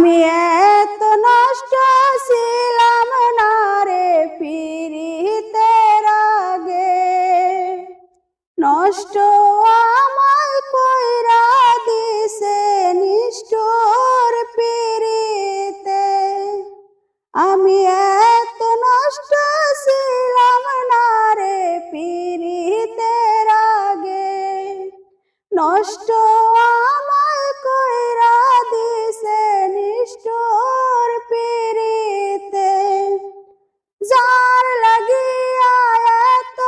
আমি এত নষ্ট ছিলাম না রে পিরিতের আগে, নষ্ট আমায় কইরা দিছে নিষ্ঠুর পিরিতে। আমি এত নষ্ট ছিলাম না রে পিরিতের আগে, নষ্ট আমায় কইরা দিছে নিষ্ঠুর পিরিতে। যার লাগিয়া এত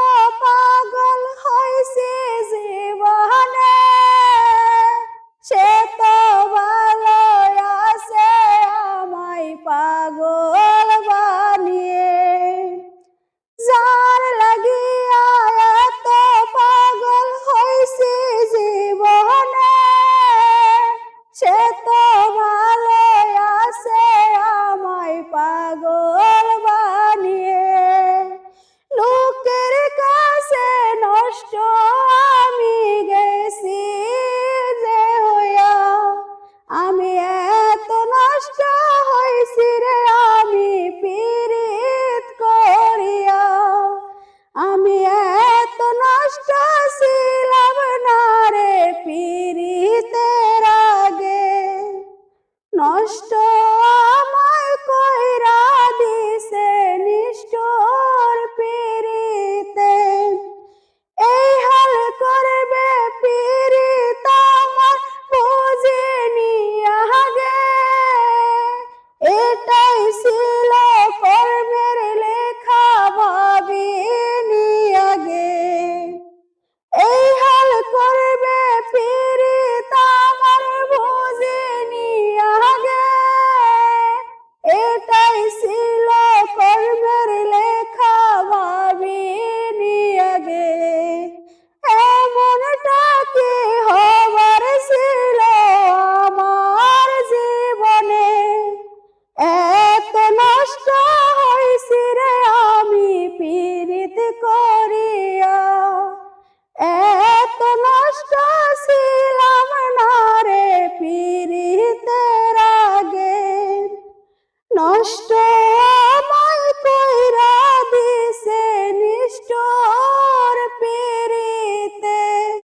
পাগল হইছি জীবনে, সে তো ভালো আছে আমায় পাগল বানিয়ে। যার লাগিয়া এত পাগল হইছি জীবনে, সে তো ভালো আছে আমায় পাগল বানিয়ে। লোকের কাছে নষ্ট আমি গেছি যে হইয়া, আমি এত নষ্ট হইছি রে আমি পিরিত করিয়া। আমি এত নষ্ট ছিলাম না রে পিরিতের আগে, নষ্ট আমায় কইরা দিছে নিষ্ঠুর পিরিতে। এই হাল করবে পিরিত আমার বুঝিনি আগে, এটাই ছিল কর্মের লেখা ভাবিনি আগে। এই হাল করবে পিরিত আমার বুঝিনি আগে, এটাই ছিল কর্মের লেখা ভাবিনি আগে। এমনটা কি হবার ছিল আমার জীবনে, এত নষ্ট হইছি রে আমি পিরিত করিয়া। এত নষ্ট ছিলাম না রে পিরিতের আগে, নষ্ট